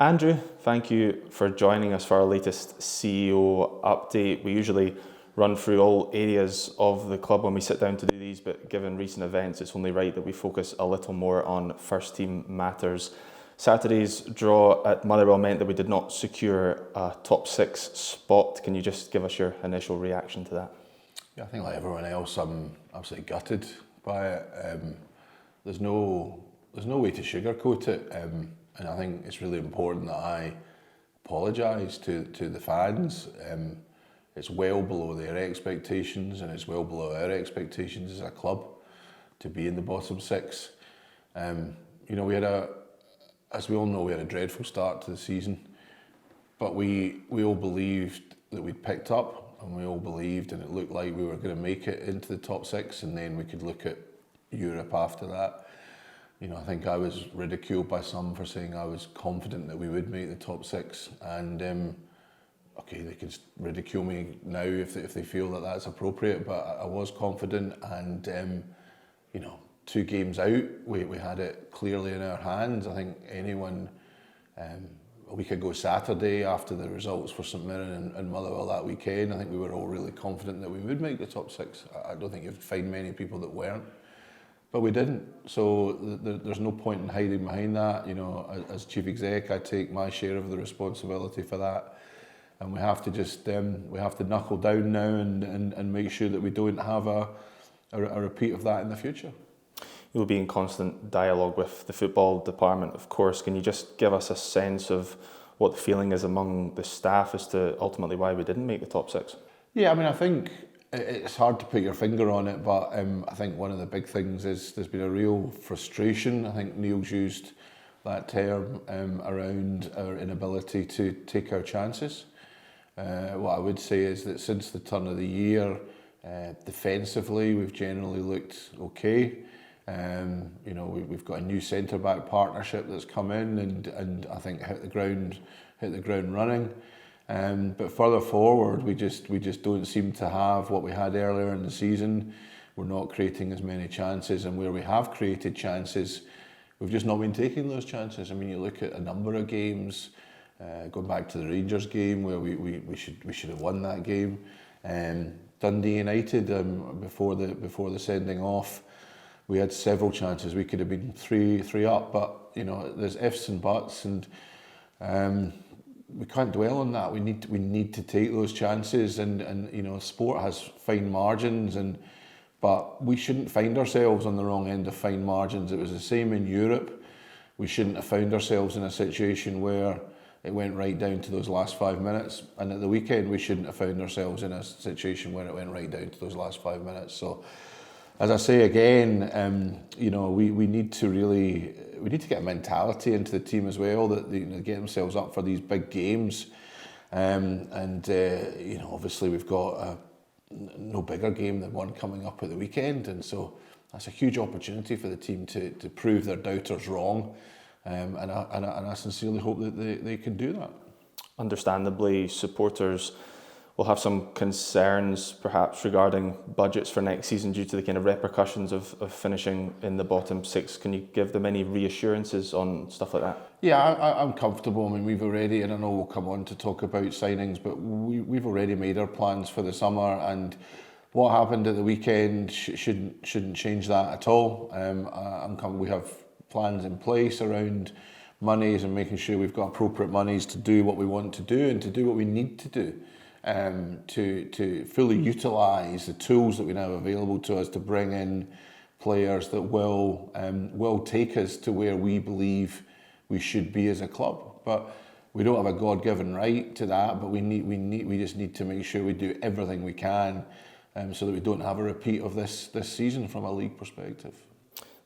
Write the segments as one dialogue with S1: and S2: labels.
S1: Andrew, thank you for joining us for our latest CEO update. We usually run through all areas of the club when we sit down to do these, but given recent events, it's only right that we focus a little more on first team matters. Saturday's draw at Motherwell meant that we did not secure a top six spot. Can you just give us your initial reaction to that?
S2: Yeah, I think like everyone else, I'm absolutely gutted by it. There's no way to sugarcoat it, and I think it's really important that I apologise to the fans. It's well below their expectations, and it's well below our expectations as a club to be in the bottom six. As we all know, we had a dreadful start to the season, but we all believed that we'd picked up, and we all believed, and it looked like we were going to make it into the top six, and then we could look at Europe after that. I think I was ridiculed by some for saying I was confident that we would make the top six, and okay, they can ridicule me now if they feel that that's appropriate, but I was confident, and 2 games out, we had it clearly in our hands. I think anyone, a week ago Saturday, after the results for St Mirren and Motherwell that weekend, I think we were all really confident that we would make the top six. I don't think you'd find many people that weren't, but we didn't. So there's no point in hiding behind that. As chief exec, I take my share of the responsibility for that, and we have to just knuckle down now and make sure that we don't have a repeat of that in the future.
S1: You'll be in constant dialogue with the football department, of course. Can you just give us a sense of what the feeling is among the staff as to ultimately why we didn't make the top six?
S2: Yeah, I think it's hard to put your finger on it, but I think one of the big things is there's been a real frustration. I think Neil's used that term around our inability to take our chances. What I would say is that since the turn of the year, defensively, we've generally looked okay. We've got a new centre-back partnership that's come in and I think hit the ground running. But further forward, we just don't seem to have what we had earlier in the season. We're not creating as many chances, and where we have created chances, we've just not been taking those chances. You look at a number of games, going back to the Rangers game where we should have won that game. Dundee United, before the sending off, we had several chances. We could have been three up, but there's ifs and buts, and we can't dwell on that. We need to take those chances, and sport has fine margins, but we shouldn't find ourselves on the wrong end of fine margins. It was the same in Europe. We shouldn't have found ourselves in a situation where it went right down to those last 5 minutes, and at the weekend we shouldn't have found ourselves in a situation where it went right down to those last 5 minutes. So, as I say again, we need to get a mentality into the team as well that they get themselves up for these big games, obviously we've got no bigger game than one coming up at the weekend, and so that's a huge opportunity for the team to prove their doubters wrong, and I sincerely hope that they can do that.
S1: Understandably, supporters will have some concerns perhaps regarding budgets for next season due to the kind of repercussions of finishing in the bottom six. Can you give them any reassurances on stuff like that?
S2: Yeah, I'm comfortable. We've already, and I know we'll come on to talk about signings, but we've already made our plans for the summer, and what happened at the weekend shouldn't change that at all. We have plans in place around monies and making sure we've got appropriate monies to do what we want to do and to do what we need to do. To fully utilise the tools that we now have available to us to bring in players that will take us to where we believe we should be as a club. But we don't have a God-given right to that, but we just need to make sure we do everything we can so that we don't have a repeat of this season from a league perspective.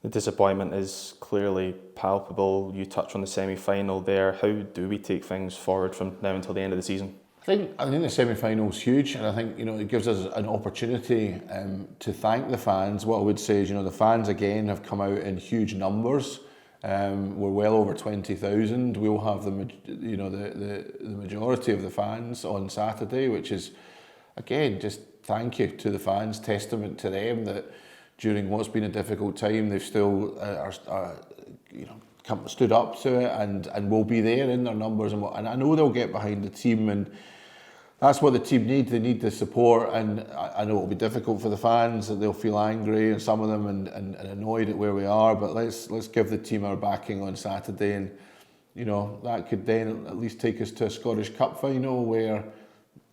S1: The disappointment is clearly palpable. You touch on the semi-final there. How do we take things forward from now until the end of the season?
S2: I think the semi-final is huge, and I think it gives us an opportunity to thank the fans. What I would say is the fans again have come out in huge numbers. We're well over 20,000. We'll have the majority of the fans on Saturday, which is again just thank you to the fans, testament to them that during what's been a difficult time they've still are stood up to it and will be there in their numbers, and I know they'll get behind the team, and that's what the team need. They need the support, and I know it'll be difficult for the fans, that they'll feel angry, and some of them and annoyed at where we are. But let's give the team our backing on Saturday, and that could then at least take us to a Scottish Cup final where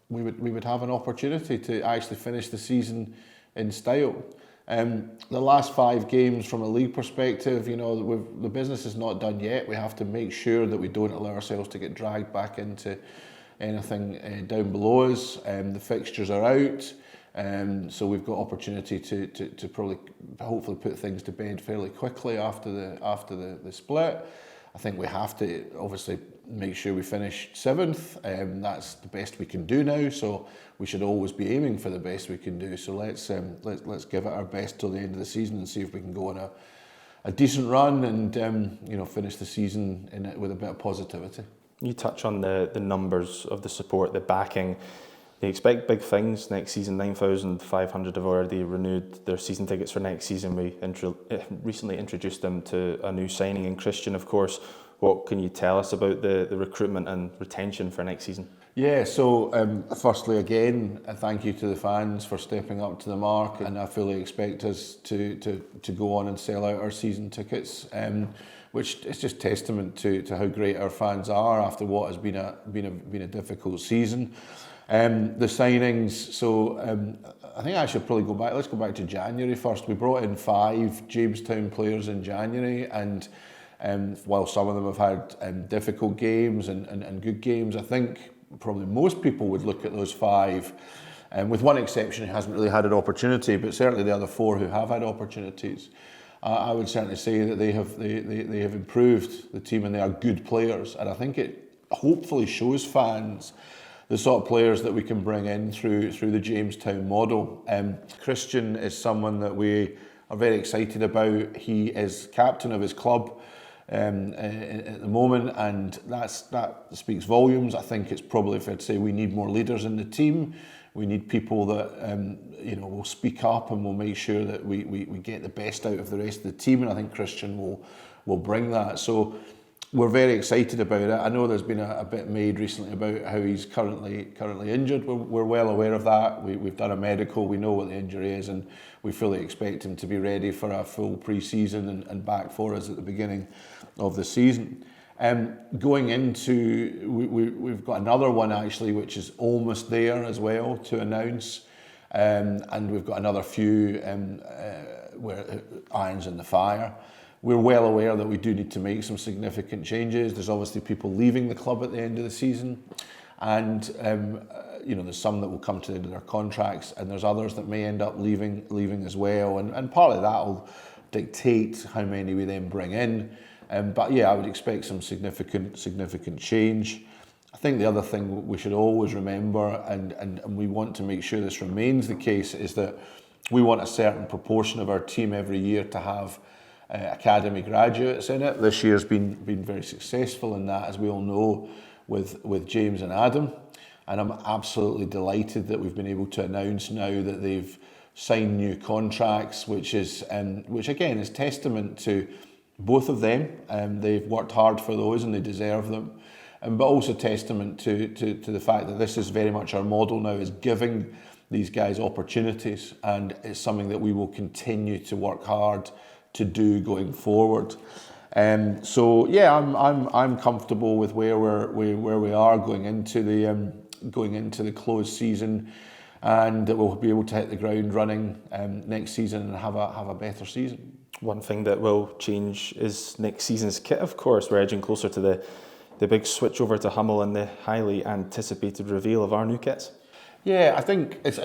S2: we would have an opportunity to actually finish the season in style. The last 5 games from a league perspective, the business is not done yet. We have to make sure that we don't allow ourselves to get dragged back into anything down below us. The fixtures are out, so we've got opportunity to probably hopefully put things to bed fairly quickly after the split. I think we have to obviously make sure we finish 7th. That's the best we can do now, so we should always be aiming for the best we can do. So let's give it our best till the end of the season and see if we can go on a decent run and finish the season with a bit of positivity.
S1: You touch on the numbers of the support, the backing. They expect big things next season. 9,500 have already renewed their season tickets for next season. We recently introduced them to a new signing in Christian, of course. What can you tell us about the recruitment and retention for next season?
S2: Yeah, so firstly, again, a thank you to the fans for stepping up to the mark, and I fully expect us to go on and sell out our season tickets, which is just testament to how great our fans are after what has been a difficult season. The signings, so I think I should probably go back. Let's go back to January first. We brought in 5 Jamestown players in January, and while some of them have had difficult games and good games, I think probably most people would look at those 5, with one exception who hasn't really had an opportunity, but certainly the other 4 who have had opportunities. I would certainly say that they have improved the team, and they are good players, and I think it hopefully shows fans the sort of players that we can bring in through the Jamestown model. Christian is someone that we are very excited about. He is captain of his club at the moment, and that speaks volumes. I think it's probably fair to say we need more leaders in the team. We need people that will speak up and will make sure that we get the best out of the rest of the team, and I think Christian will bring that. So we're very excited about it. I know there's been a bit made recently about how he's currently injured. We're well aware of that. We've done a medical. We know what the injury is, and we fully expect him to be ready for a full pre-season and back for us at the beginning of the season. Going into, we've got another one actually, which is almost there as well to announce, and we've got another few irons in the fire. We're well aware that we do need to make some significant changes. There's obviously people leaving the club at the end of the season, and there's some that will come to the end of their contracts, and there's others that may end up leaving as well, and partly that will dictate how many we then bring in. But yeah, I would expect some significant change. I think the other thing we should always remember, and we want to make sure this remains the case, is that we want a certain proportion of our team every year to have academy graduates in it. This year's been very successful in that, as we all know, with James and Adam, and I'm absolutely delighted that we've been able to announce now that they've signed new contracts, which again is testament to both of them. They've worked hard for those and they deserve them, but also testament to the fact that this is very much our model now, is giving these guys opportunities, and it's something that we will continue to work hard to do going forward. So yeah, I'm comfortable with where we are going into the closed season, and that we'll be able to hit the ground running next season and have a better season.
S1: One thing that will change is next season's kit, of course. We're edging closer to the big switch over to Hummel and the highly anticipated reveal of our new kits.
S2: Yeah, I think it's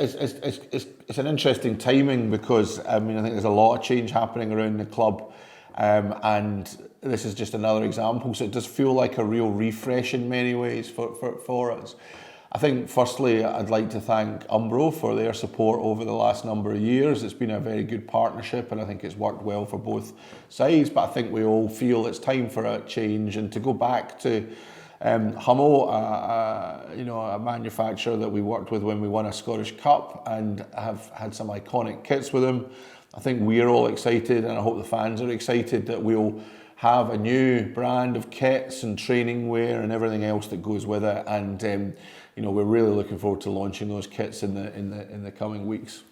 S2: an interesting timing, because I think there's a lot of change happening around the club, and this is just another example. So it does feel like a real refresh in many ways for us. I think firstly, I'd like to thank Umbro for their support over the last number of years. It's been a very good partnership, and I think it's worked well for both sides. But I think we all feel it's time for a change, and to go back to Hummel, a manufacturer that we worked with when we won a Scottish Cup and have had some iconic kits with them. I think we're all excited, and I hope the fans are excited that we'll have a new brand of kits and training wear and everything else that goes with it. And we're really looking forward to launching those kits in the coming weeks.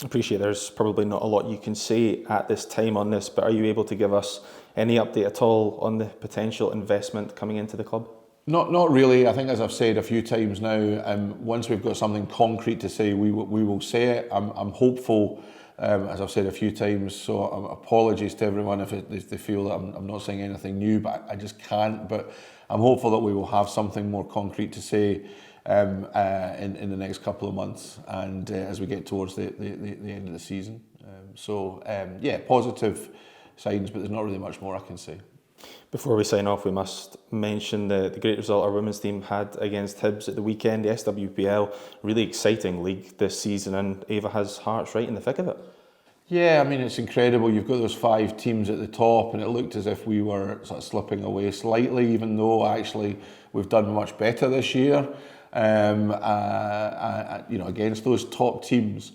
S1: I appreciate there's probably not a lot you can say at this time on this, but are you able to give us any update at all on the potential investment coming into the club?
S2: Not really. I think, as I've said a few times now, once we've got something concrete to say, we will say it. I'm hopeful, as I've said a few times, so apologies to everyone if they feel that I'm not saying anything new, but I just can't. But I'm hopeful that we will have something more concrete to say in the next couple of months, and as we get towards the end of the season. Positive signs, but there's not really much more I can say.
S1: Before we sign off, we must mention the great result our women's team had against Hibs at the weekend, the SWPL. Really exciting league this season, and Ava has Hearts right in the thick of it.
S2: Yeah, I mean, it's incredible. You've got those 5 teams at the top, and it looked as if we were sort of slipping away slightly, even though actually we've done much better this year, against those top teams.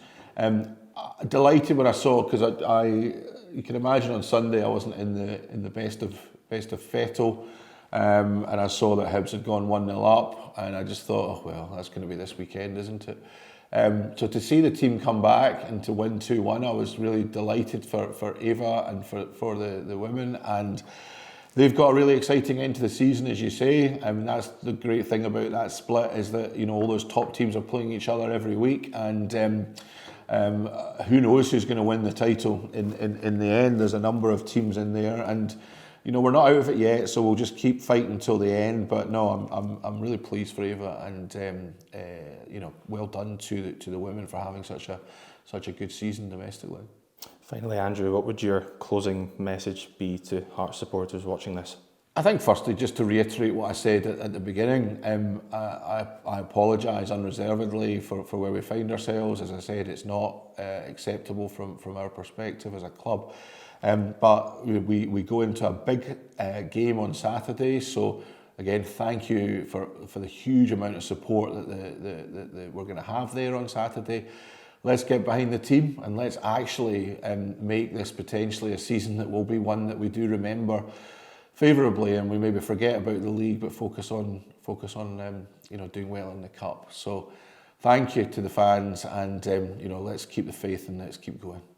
S2: Delighted when I saw, because you can imagine on Sunday I wasn't in the best of fettle, and I saw that Hibs had gone 1-0 up, and I just thought, oh, well, that's going to be this weekend, isn't it? So to see the team come back and to win 2-1, I was really delighted for Ava and for the women, and they've got a really exciting end to the season, as you say. I mean, that's the great thing about that split, is that all those top teams are playing each other every week, and who knows who's going to win the title in the end. There's a number of teams in there, and we're not out of it yet, so we'll just keep fighting until the end. But no, I'm really pleased for Ava, and well done to the women for having such a good season domestically.
S1: Finally, Andrew, what would your closing message be to Hearts supporters watching this?
S2: I think firstly, just to reiterate what I said at the beginning, I apologise unreservedly for where we find ourselves. As I said, it's not acceptable from our perspective as a club. But we go into a big game on Saturday, so again, thank you for the huge amount of support that we're going to have there on Saturday. Let's get behind the team, and let's actually make this potentially a season that will be one that we do remember favourably, and we maybe forget about the league but focus on doing well in the cup. So thank you to the fans, and let's keep the faith and let's keep going.